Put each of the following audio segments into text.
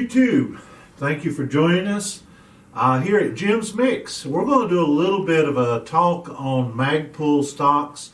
YouTube, thank you for joining us here at Jim's Mix. We're going to do a little bit of a talk on Magpul stocks,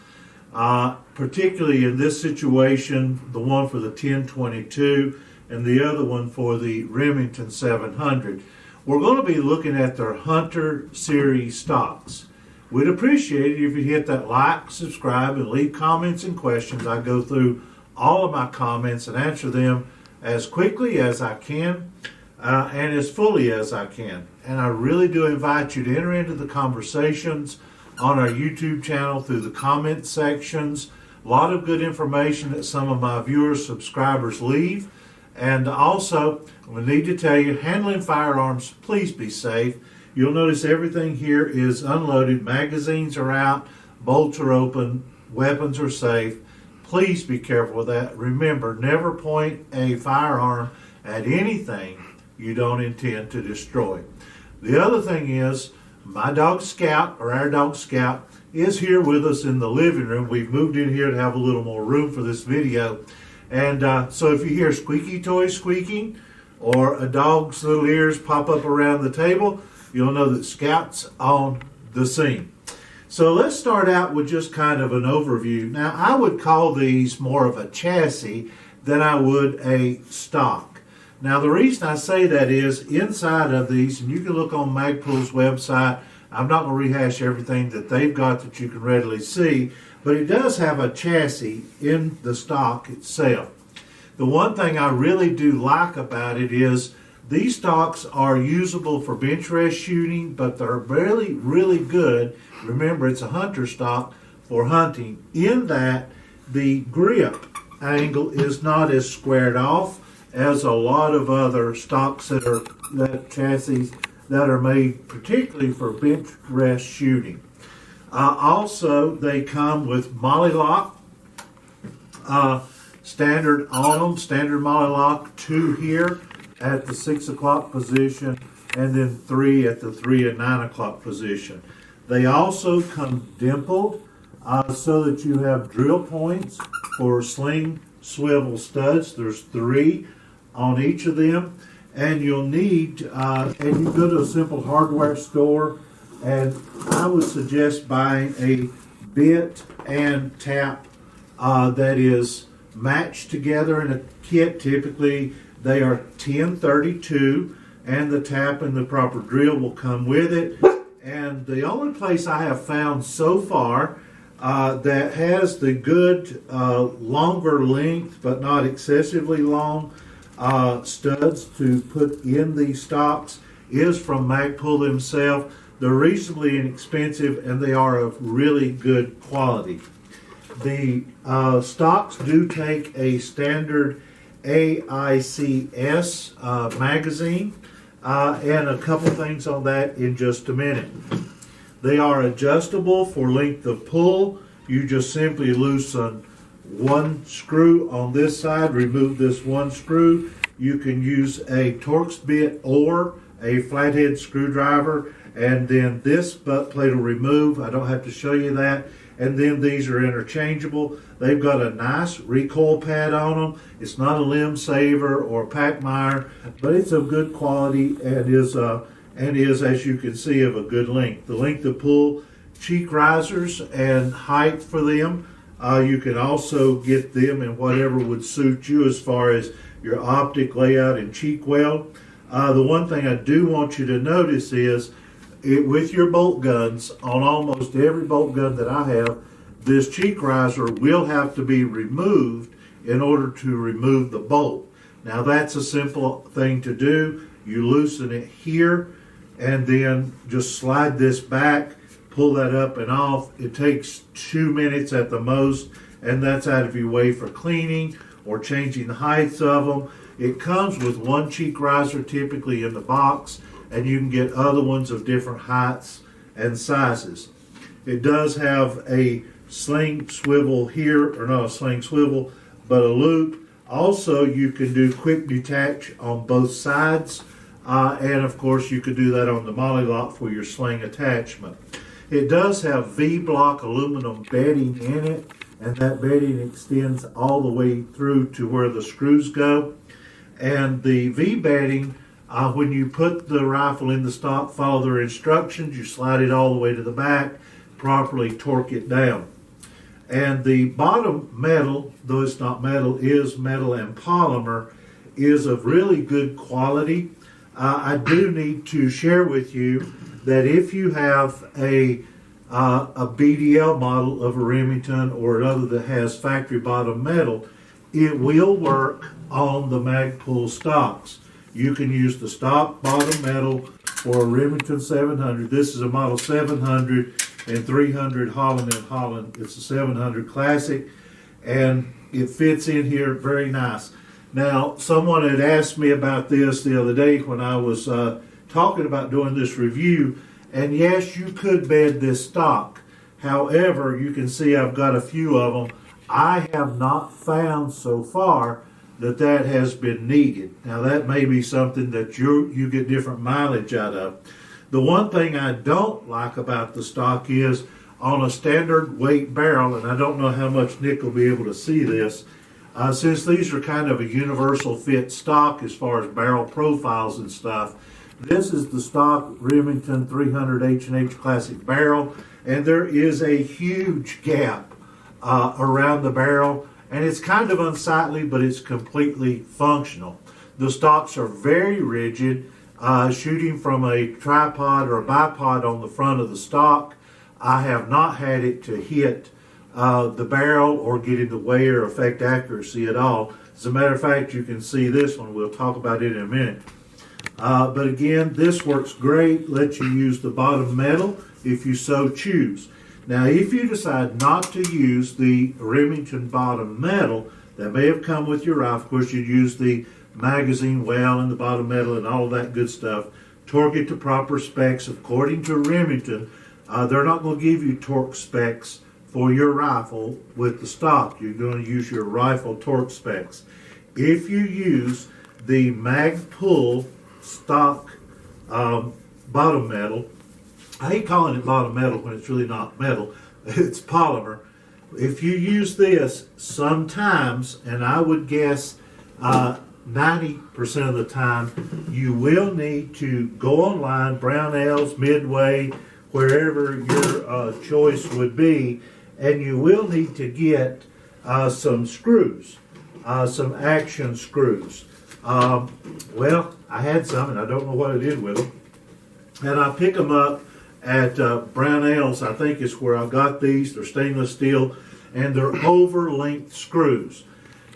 particularly in this situation, the one for the 1022 and the other one for the Remington 700. We're going to be looking at their Hunter series stocks. We'd appreciate it if you hit that like, subscribe, and leave comments and questions. I go through all of my comments and answer them as quickly as I can and as fully as I can. And I really do invite you to enter into the conversations on our YouTube channel through the comment sections. A lot of good information that some of my viewers, subscribers leave. And also, we need to tell you, handling firearms, please be safe. You'll notice everything here is unloaded. Magazines are out, bolts are open, weapons are safe. Please be careful with that. Remember, never point a firearm at anything you don't intend to destroy. The other thing is, my dog Scout, or our dog Scout, is here with us in the living room. We've moved in here to have a little more room for this video. And so if you hear squeaky toys squeaking, or a dog's little ears pop up around the table, you'll know that Scout's on the scene. So let's start out with just kind of an overview. Now, I would call these more of a chassis than I would a stock. Now, the reason I say that is inside of these, and you can look on Magpul's website, I'm not going to rehash everything that they've got that you can readily see, but it does have a chassis in the stock itself. The one thing I really do like about it is these stocks are usable for bench rest shooting, but they're really, really good. Remember, it's a Hunter stock for hunting, in that the grip angle is not as squared off as a lot of other stocks that chassis that are made particularly for bench rest shooting. Also, they come with Molly lock, standard on them, standard Molly lock, 2 here at the 6 o'clock position, and then 3 at the 3 and 9 o'clock position. They also come dimpled so that you have drill points for sling swivel studs. There's 3 on each of them, and you'll need, and you go to a simple hardware store, and I would suggest buying a bit and tap that is matched together in a kit. Typically, they are 1032, and the tap and the proper drill will come with it. And the only place I have found so far that has the good longer length but not excessively long studs to put in these stocks is from Magpul themselves. They're reasonably inexpensive, and they are of really good quality. The stocks do take a standard AICS magazine, and a couple things on that in just a minute. They are adjustable for length of pull. You just simply loosen one screw on this side, remove this one screw. You can use a Torx bit or a flathead screwdriver, and then this butt plate will remove. I don't have to show you that. And then these are interchangeable. They've got a nice recoil pad on them. It's not a limb saver or a Packmeyer, but it's of good quality and is, as you can see, of a good length. The length of pull, cheek risers, and height for them. You can also get them in whatever would suit you as far as your optic layout and cheek weld. The one thing I do want you to notice is, with your bolt guns, on almost every bolt gun that I have, this cheek riser will have to be removed in order to remove the bolt. Now, that's a simple thing to do. You loosen it here and then just slide this back, pull that up and off. It takes 2 minutes at the most, and that's out of your way for cleaning or changing the heights of them. It comes with one cheek riser typically in the box, and you can get other ones of different heights and sizes. It does have a sling swivel here, or not a sling swivel, but a loop. Also, you can do quick detach on both sides, and of course you could do that on the Molly lock for your sling attachment. It does have V-block aluminum bedding in it, and that bedding extends all the way through to where the screws go. And the V-bedding, when you put the rifle in the stock, follow their instructions. You slide it all the way to the back, properly torque it down. And the bottom metal, though it's not metal, is metal and polymer, is of really good quality. I do need to share with you that if you have a BDL model of a Remington or another that has factory bottom metal, it will work on the Magpul stocks. You can use the stock bottom metal for a Remington 700. This is a model 700 and 300 Holland & Holland. It's a 700 Classic, and it fits in here very nice. Now, someone had asked me about this the other day when I was talking about doing this review, and yes, you could bed this stock. However, you can see I've got a few of them. I have not found so far that has been needed. Now, that may be something that you get different mileage out of. The one thing I don't like about the stock is on a standard weight barrel, and I don't know how much Nick will be able to see this, since these are kind of a universal fit stock as far as barrel profiles and stuff. This is the stock Remington 300 H&H Classic barrel, and there is a huge gap around the barrel, and it's kind of unsightly, but it's completely functional. The stocks are very rigid. Shooting from a tripod or a bipod on the front of the stock, I have not had it to hit the barrel or get in the way or affect accuracy at all. As a matter of fact, you can see this one. We'll talk about it in a minute. But again, this works great. Lets you use the bottom metal if you so choose. Now, if you decide not to use the Remington bottom metal that may have come with your rifle, of course, you'd use the magazine well and the bottom metal and all that good stuff. Torque it to proper specs according to Remington. They're not going to give you torque specs for your rifle with the stock. You're going to use your rifle torque specs. If you use the Magpul stock bottom metal, I hate calling it bottom metal when it's really not metal, it's polymer. If you use this sometimes, and I would guess 90% of the time, you will need to go online, Brownells, Midway, wherever your choice would be, and you will need to get some screws, some action screws. Well, I had some, and I don't know what I did with them. And I pick them up at Brownells, I think is where I got these. They're stainless steel, and they're over-length screws.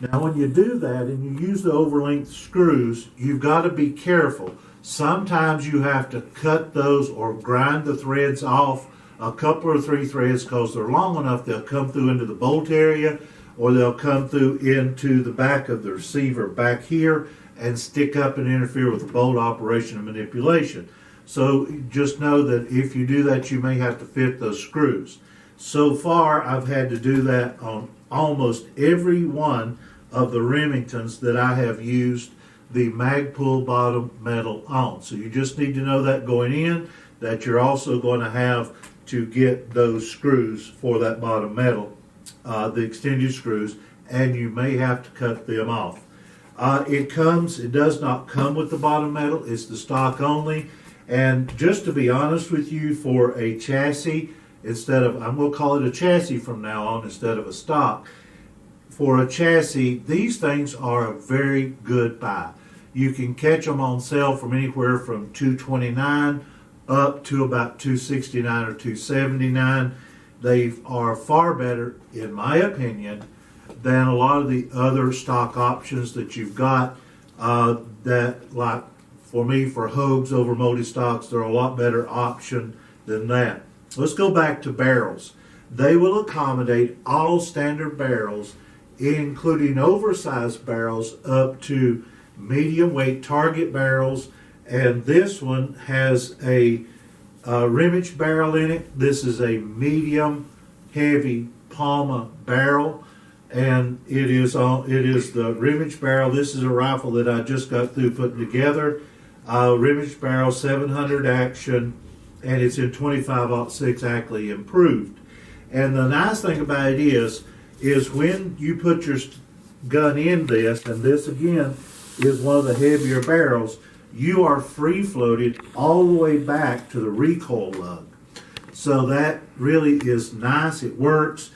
Now, when you do that and you use the over-length screws, you've got to be careful. Sometimes you have to cut those or grind the threads off, a couple or three threads, because they're long enough they'll come through into the bolt area, or they'll come through into the back of the receiver back here and stick up and interfere with the bolt operation and manipulation. So just know that if you do that, you may have to fit those screws. So far, I've had to do that on almost every one of the Remingtons that I have used the Magpul bottom metal on. So you just need to know that going in, that you're also going to have to get those screws for that bottom metal, the extended screws, and you may have to cut them off. It does not come with the bottom metal, it's the stock only. And just to be honest with you, for a chassis, I'm going to call it a chassis from now on instead of a stock. For a chassis, these things are a very good buy. You can catch them on sale from anywhere from $229 up to about $269 or $279. They are far better, in my opinion, than a lot of the other stock options that you've got. That, like for me, for Hogues over multi-stocks, they're a lot better option than that. Let's go back to barrels. They will accommodate all standard barrels, including oversized barrels up to medium weight target barrels, and this one has a rimage barrel in it. This is a medium heavy Palma barrel, and it is the rimage barrel. This is a rifle that I just got through putting together. Rimage barrel, 700 action, and it's in 25-06 Ackley improved. And the nice thing about it is when you put your gun in this, and this again is one of the heavier barrels, you are free floated all the way back to the recoil lug. So that really is nice. It works.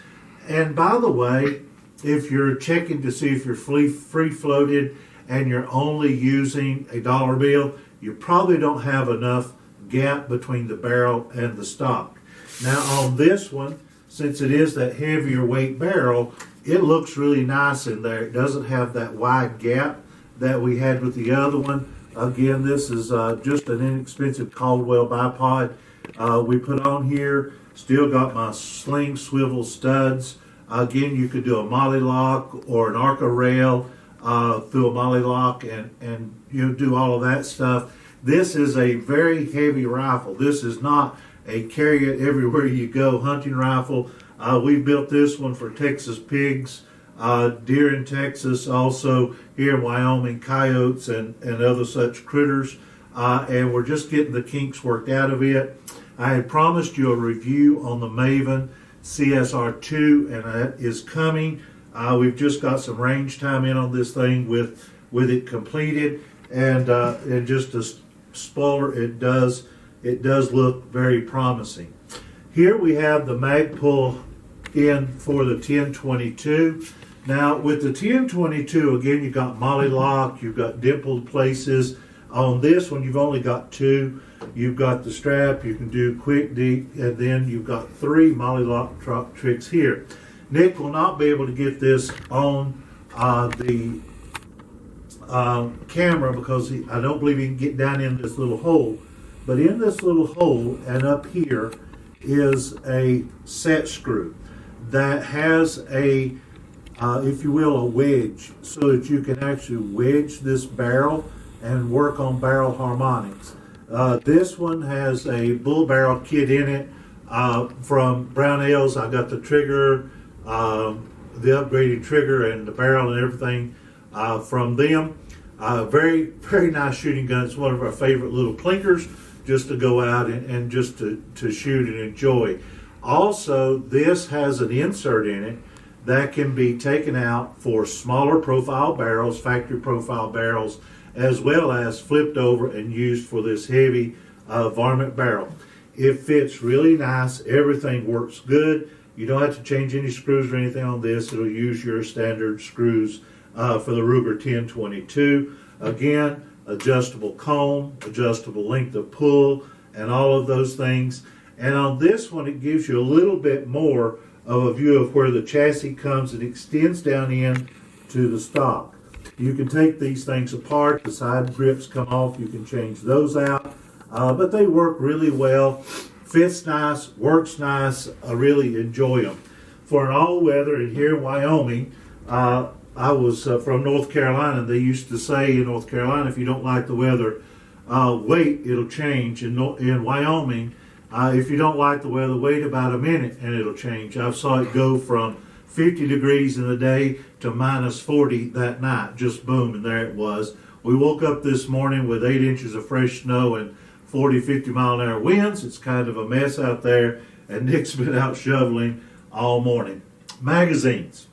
And by the way, if you're checking to see if you're free floated and you're only using a dollar bill, you probably don't have enough gap between the barrel and the stock. Now on this one, since it is that heavier weight barrel, it looks really nice in there. It doesn't have that wide gap that we had with the other one. Again, this is just an inexpensive Caldwell bipod we put on here. Still got my sling swivel studs. Again, you could do a molly lock or an arca rail through a molly lock and you do all of that stuff. This is a very heavy rifle. This is not a carry it everywhere you go hunting rifle. We built this one for Texas pigs, deer in Texas, also here in Wyoming, coyotes and other such critters. And we're just getting the kinks worked out of it. I had promised you a review on the Maven CSR2, and that is coming. We've just got some range time in on this thing with it completed, and just a spoiler, it does look very promising. Here we have the Magpul in for the 1022. Now with the 1022, again, you got molly lock, you've got dimpled places. On this one, you've only got two. You've got the strap, you can do quick deep, and then you've got three molly lock tricks here. Nick will not be able to get this on the camera because I don't believe he can get down in this little hole. But in this little hole and up here is a set screw that has a, if you will, a wedge, so that you can actually wedge this barrel and work on barrel harmonics. This one has a bull barrel kit in it from Brownells. I got the trigger, the upgraded trigger and the barrel and everything from them. Very, very nice shooting gun. It's one of our favorite little clinkers just to go out and just to shoot and enjoy. Also, this has an insert in it that can be taken out for smaller profile barrels, factory profile barrels, as well as flipped over and used for this heavy varmint barrel. It fits really nice. Everything works good. You don't have to change any screws or anything on this. It'll use your standard screws for the Ruger 1022. Again, adjustable comb, adjustable length of pull, and all of those things. And on this one, it gives you a little bit more of a view of where the chassis comes and extends down in to the stock. You can take these things apart. The side grips come off. You can change those out. But they work really well. Fits nice, works nice. I really enjoy them. For an all-weather, and here in Wyoming, I was from North Carolina. They used to say in North Carolina, if you don't like the weather, wait, it'll change. In Wyoming, if you don't like the weather, wait about a minute and it'll change. I saw it go from 50 degrees in the day to minus 40 that night. Just boom, and there it was. We woke up this morning with 8 inches of fresh snow and 40, 50 mile an hour winds. It's kind of a mess out there, and Nick's been out shoveling all morning. Magazines.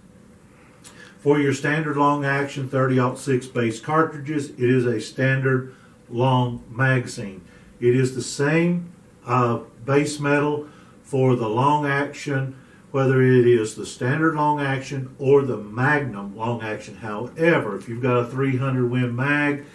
For your standard long action 30-06 base cartridges, it is a standard long magazine. It is the same base metal for the long action, whether it is the standard long action or the Magnum long action. However, if you've got a 300 Win Mag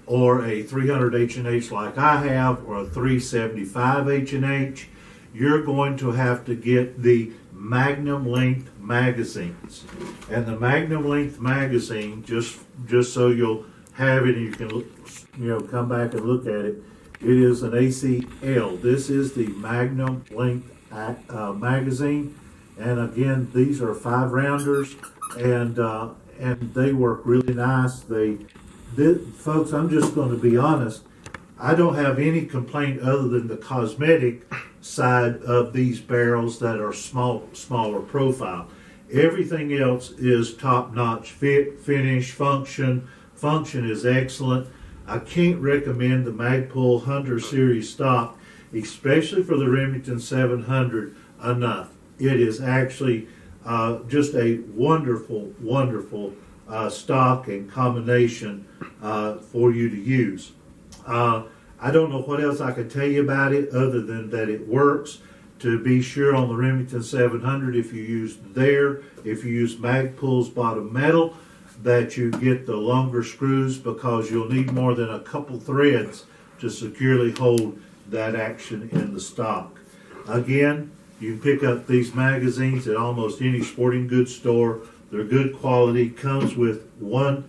or a 300 H&H like I have, or a 375 H&H, you're going to have to get the Magnum length magazines. And the Magnum length magazine, just so you'll have it and you can come back and look at it, it is an ACL. This is the Magnum length magazine. And again, these are 5 rounders, and they work really nice. Folks, I'm just going to be honest. I don't have any complaint other than the cosmetic side of these barrels that are smaller profile. Everything else is top-notch. Fit, finish, function. Function is excellent. I can't recommend the Magpul Hunter series stock, especially for the Remington 700, enough. It is actually just a wonderful, wonderful stock and combination for you to use. I don't know what else I can tell you about it other than that it works. To be sure, on the Remington 700, if you use Magpul's bottom metal, that you get the longer screws, because you'll need more than a couple threads to securely hold that action in the stock. Again, you can pick up these magazines at almost any sporting goods store. They're good quality. Comes with no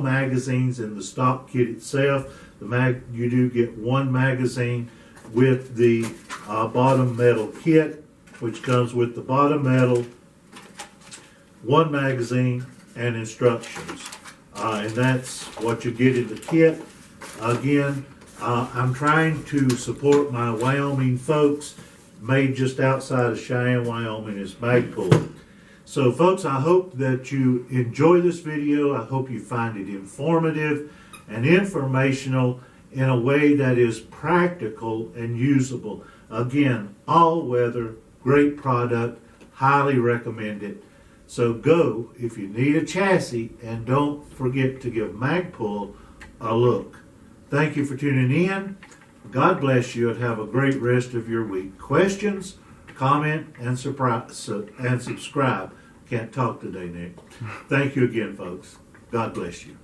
magazines in the stock kit itself. You do get one magazine with the bottom metal kit, which comes with the bottom metal, one magazine, and instructions. And that's what you get in the kit. Again, I'm trying to support my Wyoming folks. Made just outside of Cheyenne, Wyoming is Magpul. So folks, I hope that you enjoy this video. I hope you find it informative and informational in a way that is practical and usable. Again, all weather, great product, highly recommend it. So go if you need a chassis, and don't forget to give Magpul a look. Thank you for tuning in. God bless you, and have a great rest of your week. Questions, comment, and subscribe. Can't talk today, Nick. Thank you again, folks. God bless you.